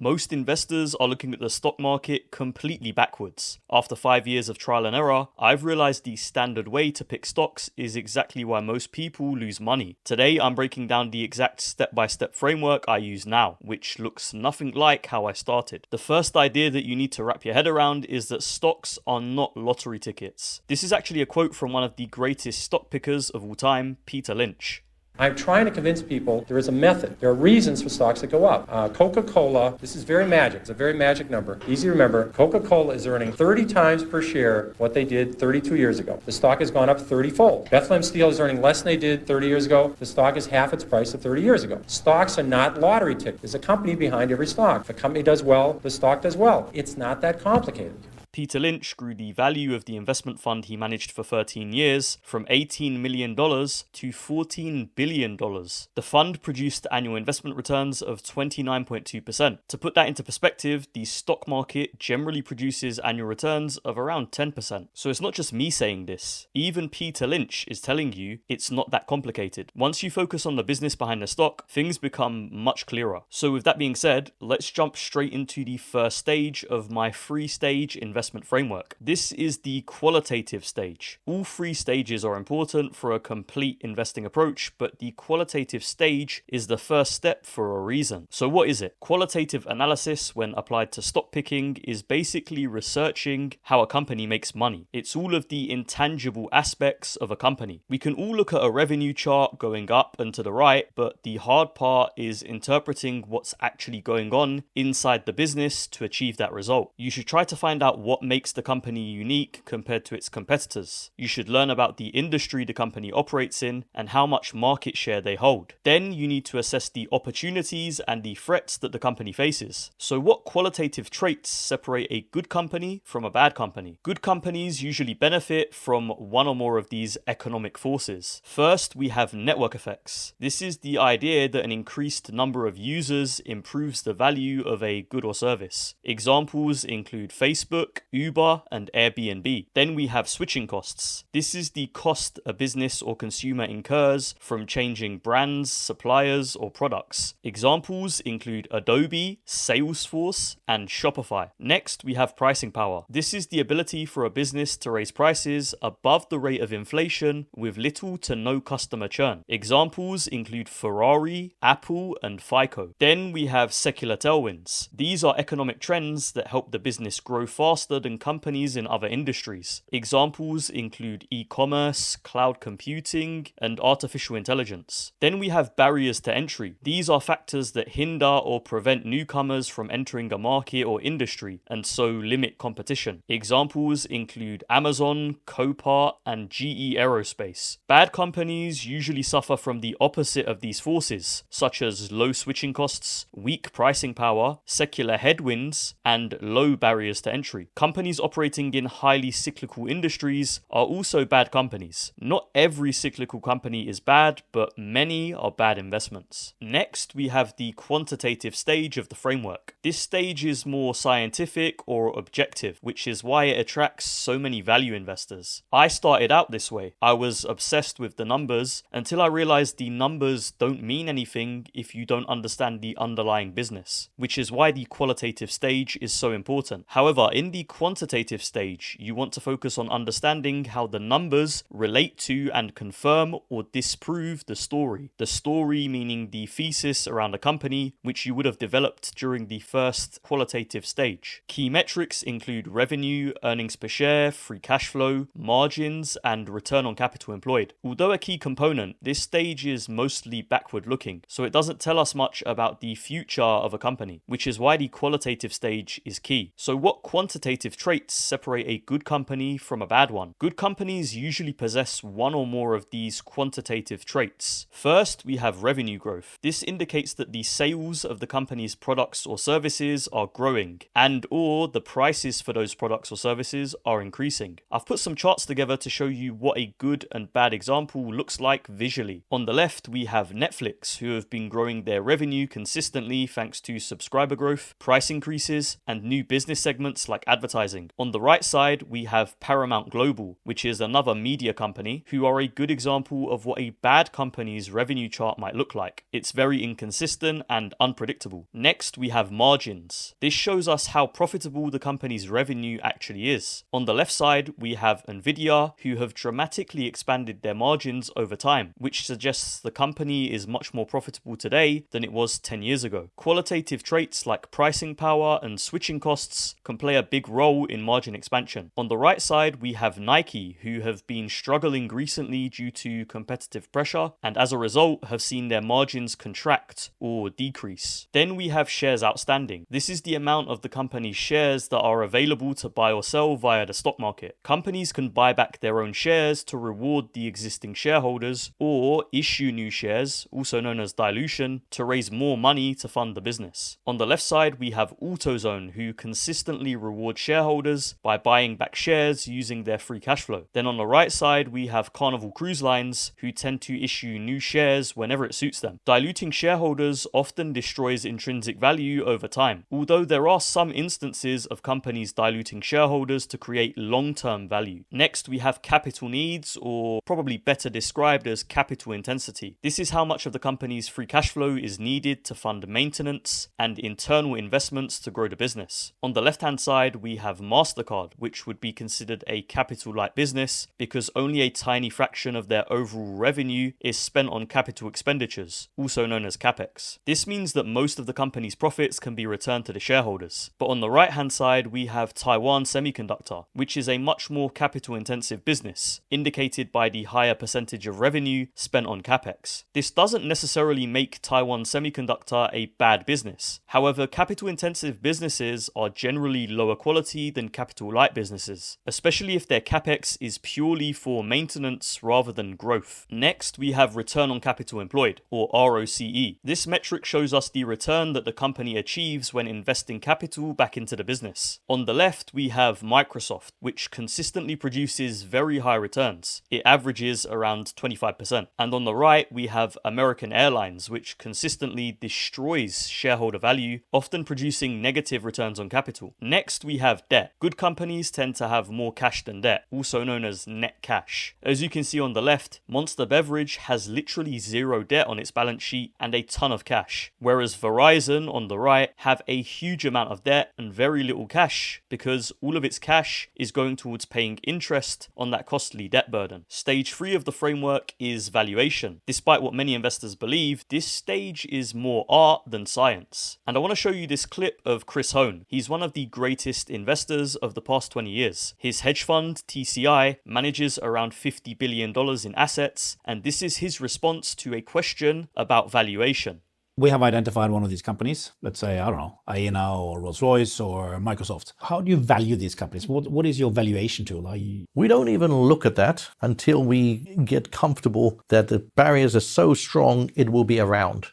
Most investors are looking at the stock market completely backwards. After 5 years of trial and error, I've realized the standard way to pick stocks is exactly why most people lose money. Today, I'm breaking down the exact step-by-step framework I use now, which looks nothing like how I started. The first idea that you need to wrap your head around is that stocks are not lottery tickets. This is actually a quote from one of the greatest stock pickers of all time, Peter Lynch. I'm trying to convince people there is a method. There are reasons for stocks that go up. Coca-Cola, this is very magic. It's a very magic number. Easy to remember. Coca-Cola is earning 30 times per share what they did 32 years ago. The stock has gone up 30-fold. Bethlehem Steel is earning less than they did 30 years ago. The stock is half its price of 30 years ago. Stocks are not lottery tickets. There's a company behind every stock. If a company does well, the stock does well. It's not that complicated. Peter Lynch grew the value of the investment fund he managed for 13 years from $18 million to $14 billion. The fund produced annual investment returns of 29.2%. To put that into perspective, the stock market generally produces annual returns of around 10%. So it's not just me saying this. Even Peter Lynch is telling you it's not that complicated. Once you focus on the business behind the stock, things become much clearer. So with that being said, let's jump straight into the first stage of my 3-stage investment framework. This is the qualitative stage. All 3 stages are important for a complete investing approach, but the qualitative stage is the first step for a reason. So what is it? Qualitative analysis, when applied to stock picking, is basically researching how a company makes money. It's all of the intangible aspects of a company. We can all look at a revenue chart going up and to the right, but the hard part is interpreting what's actually going on inside the business to achieve that result. You should try to find out what makes the company unique compared to its competitors. You should learn about the industry the company operates in and how much market share they hold. Then you need to assess the opportunities and the threats that the company faces. So what qualitative traits separate a good company from a bad company? Good companies usually benefit from one or more of these economic forces. First, we have network effects. This is the idea that an increased number of users improves the value of a good or service. Examples include Facebook, Uber, and Airbnb. Then we have switching costs. This is the cost a business or consumer incurs from changing brands, suppliers, or products. Examples include Adobe, Salesforce, and Shopify. Next, we have pricing power. This is the ability for a business to raise prices above the rate of inflation with little to no customer churn. Examples include Ferrari, Apple, and FICO. Then we have secular tailwinds. These are economic trends that help the business grow faster than companies in other industries. Examples include e-commerce, cloud computing, and artificial intelligence. Then we have barriers to entry. These are factors that hinder or prevent newcomers from entering a market or industry, and so limit competition. Examples include Amazon, Copart, and GE Aerospace. Bad companies usually suffer from the opposite of these forces, such as low switching costs, weak pricing power, secular headwinds, and low barriers to entry. Companies operating in highly cyclical industries are also bad companies. Not every cyclical company is bad, but many are bad investments. Next, we have the quantitative stage of the framework. This stage is more scientific or objective, which is why it attracts so many value investors. I started out this way. I was obsessed with the numbers until I realized the numbers don't mean anything if you don't understand the underlying business, which is why the qualitative stage is so important. However, in the quantitative stage, you want to focus on understanding how the numbers relate to and confirm or disprove the story. The story meaning the thesis around a company, which you would have developed during the first qualitative stage. Key metrics include revenue, earnings per share, free cash flow, margins, and return on capital employed. Although a key component, this stage is mostly backward looking, so it doesn't tell us much about the future of a company, which is why the qualitative stage is key. So what quantitative traits separate a good company from a bad one? Good companies usually possess one or more of these quantitative traits. First, we have revenue growth. This indicates that the sales of the company's products or services are growing, and or the prices for those products or services are increasing. I've put some charts together to show you what a good and bad example looks like visually. On the left, we have Netflix, who have been growing their revenue consistently thanks to subscriber growth, price increases, and new business segments like advertising advertising. On the right side, we have Paramount Global, which is another media company who are a good example of what a bad company's revenue chart might look like. It's very inconsistent and unpredictable. Next, we have margins. This shows us how profitable the company's revenue actually is. On the left side, we have Nvidia, who have dramatically expanded their margins over time, which suggests the company is much more profitable today than it was 10 years ago. Qualitative traits like pricing power and switching costs can play a big role in margin expansion. On the right side, we have Nike, who have been struggling recently due to competitive pressure, and as a result have seen their margins contract or decrease. Then we have shares outstanding. This is the amount of the company's shares that are available to buy or sell via the stock market. Companies can buy back their own shares to reward the existing shareholders, or issue new shares, also known as dilution, to raise more money to fund the business. On the left side, we have AutoZone, who consistently reward shareholders by buying back shares using their free cash flow. Then on the right side, we have Carnival Cruise Lines, who tend to issue new shares whenever it suits them. Diluting shareholders often destroys intrinsic value over time, although there are some instances of companies diluting shareholders to create long-term value. Next, we have capital needs, or probably better described as capital intensity. This is how much of the company's free cash flow is needed to fund maintenance and internal investments to grow the business. On the left-hand side, we have MasterCard, which would be considered a capital-light business because only a tiny fraction of their overall revenue is spent on capital expenditures, also known as CapEx. This means that most of the company's profits can be returned to the shareholders. But on the right-hand side, we have Taiwan Semiconductor, which is a much more capital-intensive business, indicated by the higher percentage of revenue spent on CapEx. This doesn't necessarily make Taiwan Semiconductor a bad business. However, capital-intensive businesses are generally lower quality than capital-light businesses, especially if their CapEx is purely for maintenance rather than growth. Next, we have return on capital employed, or ROCE. This metric shows us the return that the company achieves when investing capital back into the business. On the left, we have Microsoft, which consistently produces very high returns. It averages around 25%. And on the right, we have American Airlines, which consistently destroys shareholder value, often producing negative returns on capital. Next, we have debt. Good companies tend to have more cash than debt, also known as net cash. As you can see on the left, Monster Beverage has literally zero debt on its balance sheet and a ton of cash, whereas Verizon on the right have a huge amount of debt and very little cash because all of its cash is going towards paying interest on that costly debt burden. Stage 3 of the framework is valuation. Despite what many investors believe, this stage is more art than science. And I want to show you this clip of Chris Hone. He's one of the greatest investors of the past 20 years. His hedge fund, TCI, manages around $50 billion in assets, and this is his response to a question about valuation. We have identified one of these companies, let's say, I don't know, Aena or Rolls-Royce or Microsoft. How do you value these companies? What is your valuation tool? We don't even look at that until we get comfortable that the barriers are so strong it will be around.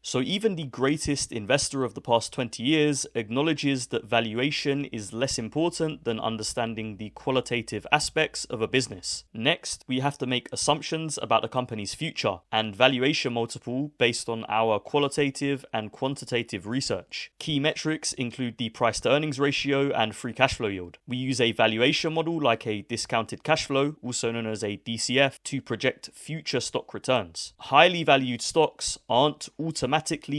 So even the greatest investor of the past 20 years acknowledges that valuation is less important than understanding the qualitative aspects of a business. Next, we have to make assumptions about a company's future and valuation multiple based on our qualitative and quantitative research. Key metrics include the price to earnings ratio and free cash flow yield. We use a valuation model like a discounted cash flow, also known as a DCF, to project future stock returns. Highly valued stocks aren't automatically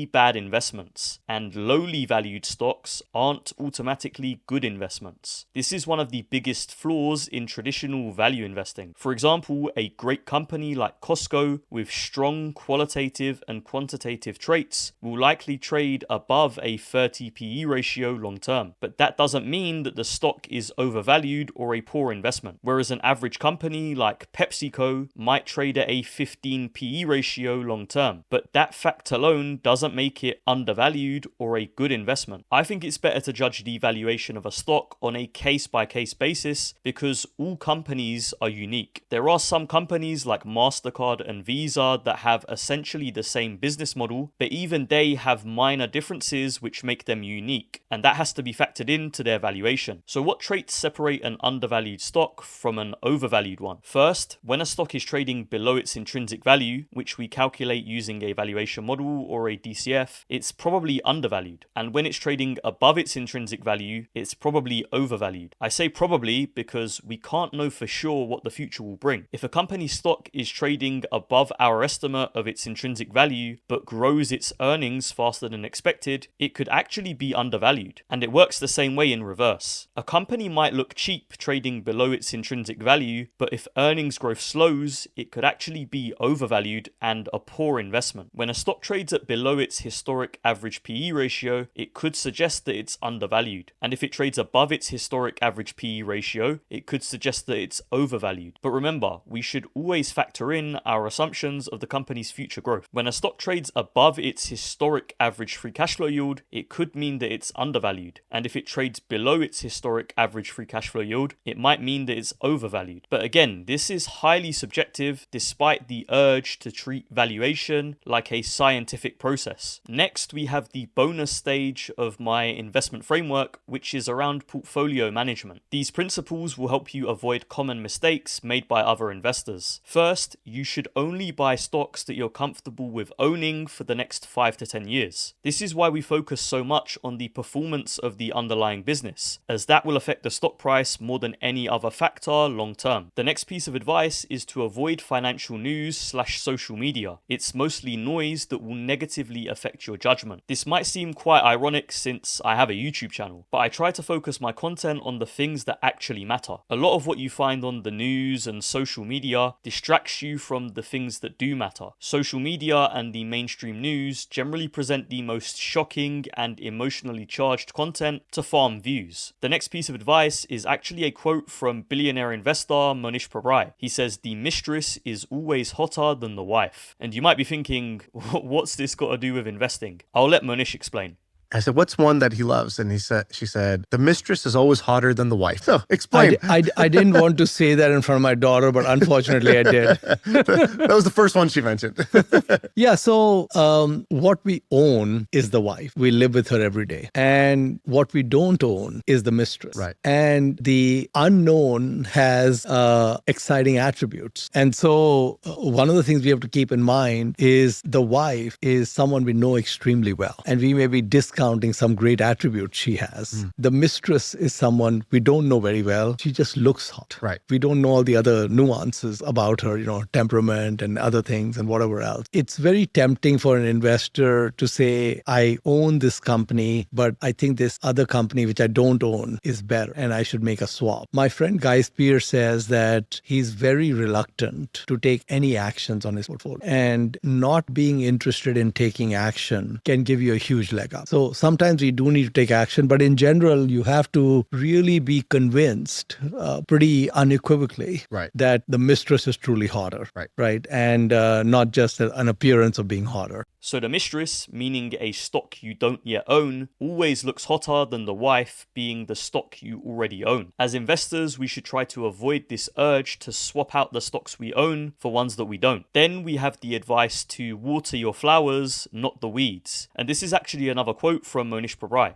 bad investments, and lowly valued stocks aren't automatically good investments. This is one of the biggest flaws in traditional value investing. For example, a great company like Costco with strong qualitative and quantitative traits will likely trade above a 30 PE ratio long term, but that doesn't mean that the stock is overvalued or a poor investment. Whereas an average company like PepsiCo might trade at a 15 PE ratio long term, but that fact alone doesn't make it undervalued or a good investment. I think it's better to judge the valuation of a stock on a case-by-case basis because all companies are unique. There are some companies like MasterCard and Visa that have essentially the same business model, but even they have minor differences which make them unique, and that has to be factored into their valuation. So what traits separate an undervalued stock from an overvalued one? First, when a stock is trading below its intrinsic value, which we calculate using a valuation model or a DCF, it's probably undervalued. And when it's trading above its intrinsic value, it's probably overvalued. I say probably because we can't know for sure what the future will bring. If a company's stock is trading above our estimate of its intrinsic value, but grows its earnings faster than expected, it could actually be undervalued. And it works the same way in reverse. A company might look cheap trading below its intrinsic value, but if earnings growth slows, it could actually be overvalued and a poor investment. When a stock trades at below its historic average PE ratio, it could suggest that it's undervalued. And if it trades above its historic average PE ratio, it could suggest that it's overvalued. But remember, we should always factor in our assumptions of the company's future growth. When a stock trades above its historic average free cash flow yield, it could mean that it's undervalued. And if it trades below its historic average free cash flow yield, it might mean that it's overvalued. But again, this is highly subjective despite the urge to treat valuation like a scientific process. Next, we have the bonus stage of my investment framework, which is around portfolio management. These principles will help you avoid common mistakes made by other investors. First, you should only buy stocks that you're comfortable with owning for the next 5 to 10 years. This is why we focus so much on the performance of the underlying business, as that will affect the stock price more than any other factor long term. The next piece of advice is to avoid financial news/social media. It's mostly noise that will negatively affect your judgment. This might seem quite ironic since I have a YouTube channel, but I try to focus my content on the things that actually matter. A lot of what you find on the news and social media distracts you from the things that do matter. Social media and the mainstream news generally present the most shocking and emotionally charged content to farm views. The next piece of advice is actually a quote from billionaire investor Manish Prabhai. He says, "The mistress is always hotter than the wife." And you might be thinking, what's this got to do with investing? I'll let Manish explain. I said, what's one that he loves? And she said, the mistress is always hotter than the wife. So explain. I didn't want to say that in front of my daughter, but unfortunately I did. That was the first one she mentioned. Yeah. So what we own is the wife. We live with her every day. And what we don't own is the mistress. Right. And the unknown has exciting attributes. And so one of the things we have to keep in mind is the wife is someone we know extremely well. And we may be discounting some great attributes she has. The mistress is someone we don't know very well. She just looks hot. Right. We don't know all the other nuances about her, temperament and other things and whatever else. It's very tempting for an investor to say, I own this company, but I think this other company, which I don't own, is better and I should make a swap. My friend Guy Spear says that he's very reluctant to take any actions on his portfolio. And not being interested in taking action can give you a huge leg up. So sometimes we do need to take action, but in general, you have to really be convinced pretty unequivocally that the mistress is truly hotter, right? And not just an appearance of being hotter. So the mistress, meaning a stock you don't yet own, always looks hotter than the wife, being the stock you already own. As investors, we should try to avoid this urge to swap out the stocks we own for ones that we don't. Then we have the advice to water your flowers, not the weeds. And this is actually another quote from Manish Prabhai.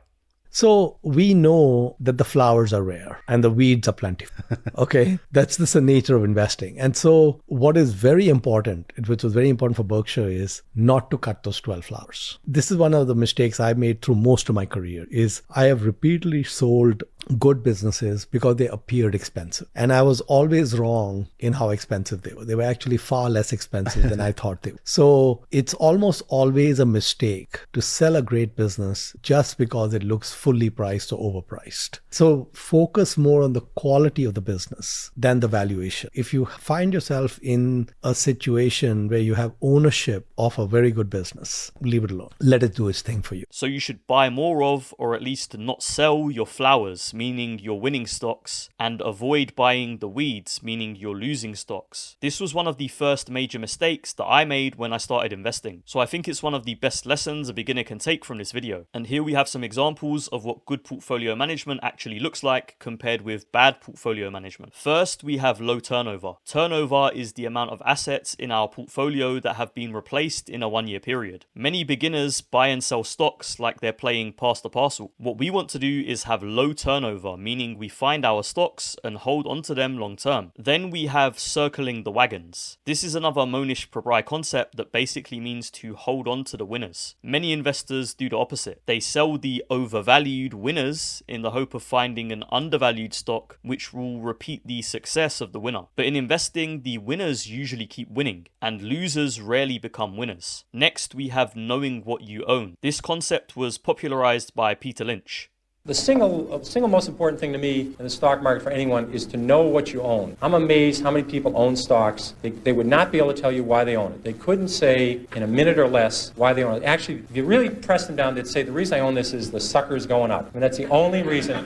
So we know that the flowers are rare and the weeds are plentiful. Okay. That's the nature of investing. And so what is very important, which was very important for Berkshire, is not to cut those 12 flowers. This is one of the mistakes I made through most of my career is I have repeatedly sold good businesses because they appeared expensive. And I was always wrong in how expensive they were. They were actually far less expensive than I thought they were. So it's almost always a mistake to sell a great business just because it looks fully priced or overpriced. So focus more on the quality of the business than the valuation. If you find yourself in a situation where you have ownership of a very good business, leave it alone. Let it do its thing for you. So you should buy more of, or at least not sell your flowers, meaning your winning stocks, and avoid buying the weeds, meaning your losing stocks. This was one of the first major mistakes that I made when I started investing. So I think it's one of the best lessons a beginner can take from this video. And here we have some examples of what good portfolio management actually looks like compared with bad portfolio management. First, we have low turnover. Turnover is the amount of assets in our portfolio that have been replaced in a 1-year period. Many beginners buy and sell stocks like they're playing pass the parcel. What we want to do is have low turnover turnover, meaning we find our stocks and hold onto them long term. Then we have circling the wagons. This is another Monish Prabrai concept that basically means to hold on to the winners. Many investors do the opposite. They sell the overvalued winners in the hope of finding an undervalued stock which will repeat the success of the winner. But in investing, the winners usually keep winning and losers rarely become winners. Next, we have knowing what you own. This concept was popularized by Peter Lynch. The single most important thing to me in the stock market for anyone is to know what you own. I'm amazed how many people own stocks. They would not be able to tell you why they own it. They couldn't say in a minute or less why they own it. Actually, if you really press them down, they'd say the reason I own this is the sucker's going up. I mean, that's the only reason.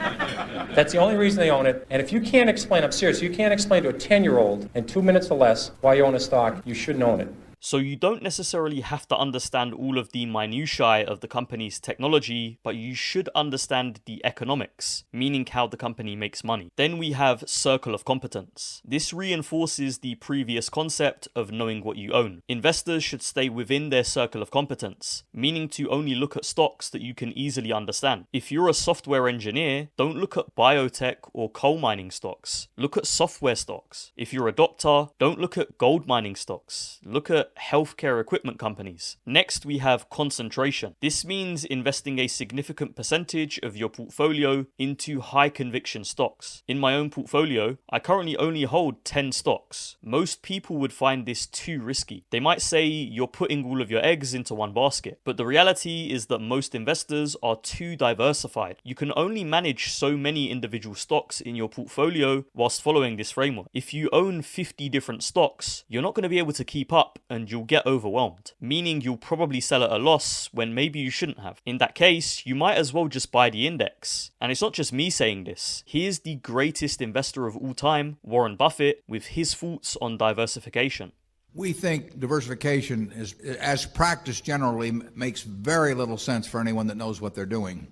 That's the only reason they own it. And if you can't explain, I'm serious, you can't explain to a 10-year-old in 2 minutes or less why you own a stock, you shouldn't own it. So you don't necessarily have to understand all of the minutiae of the company's technology, but you should understand the economics, meaning how the company makes money. Then we have circle of competence. This reinforces the previous concept of knowing what you own. Investors should stay within their circle of competence, meaning to only look at stocks that you can easily understand. If you're a software engineer, don't look at biotech or coal mining stocks. Look at software stocks. If you're a doctor, don't look at gold mining stocks. Look at healthcare equipment companies. Next, we have concentration. This means investing a significant percentage of your portfolio into high conviction stocks. In my own portfolio, I currently only hold 10 stocks. Most people would find this too risky. They might say you're putting all of your eggs into one basket, but the reality is that most investors are too diversified. You can only manage so many individual stocks in your portfolio whilst following this framework. If you own 50 different stocks, you're not going to be able to keep up and you'll get overwhelmed, meaning you'll probably sell at a loss when maybe you shouldn't have. In that case, you might as well just buy the index. And it's not just me saying this. Here's the greatest investor of all time, Warren Buffett, with his thoughts on diversification. We think diversification is, as practiced generally, makes very little sense for anyone that knows what they're doing.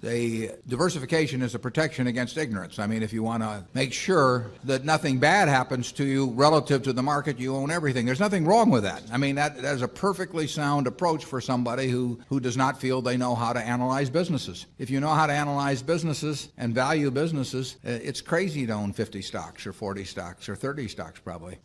Diversification is a protection against ignorance. I mean, if you want to make sure that nothing bad happens to you relative to the market, you own everything. There's nothing wrong with that. I mean, that is a perfectly sound approach for somebody who does not feel they know how to analyze businesses. If you know how to analyze businesses and value businesses, it's crazy to own 50 stocks or 40 stocks or 30 stocks probably,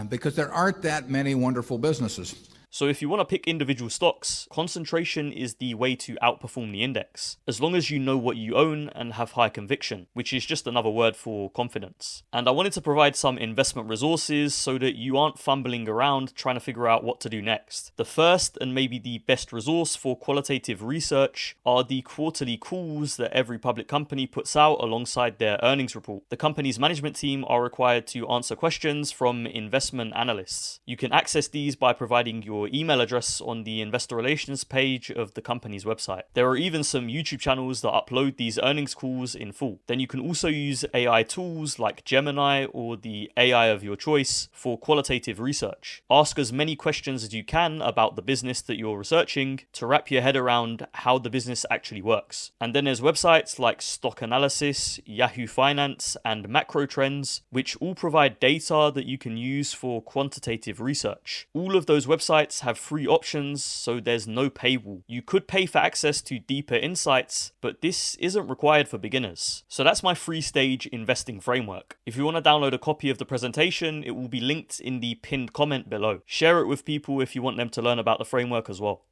because there aren't that many wonderful businesses. So if you want to pick individual stocks, concentration is the way to outperform the index, as long as you know what you own and have high conviction, which is just another word for confidence. And I wanted to provide some investment resources so that you aren't fumbling around trying to figure out what to do next. The first and maybe the best resource for qualitative research are the quarterly calls that every public company puts out alongside their earnings report. The company's management team are required to answer questions from investment analysts. You can access these by providing your email address on the investor relations page of the company's website. There are even some YouTube channels that upload these earnings calls in full. Then you can also use AI tools like Gemini or the AI of your choice for qualitative research. Ask as many questions as you can about the business that you're researching to wrap your head around how the business actually works. And then there's websites like Stock Analysis, Yahoo Finance, and Macro Trends, which all provide data that you can use for quantitative research. All of those websites have free options, so there's no paywall. You could pay for access to deeper insights, but this isn't required for beginners. So that's my 3-stage investing framework. If you want to download a copy of the presentation, it will be linked in the pinned comment below. Share it with people if you want them to learn about the framework as well.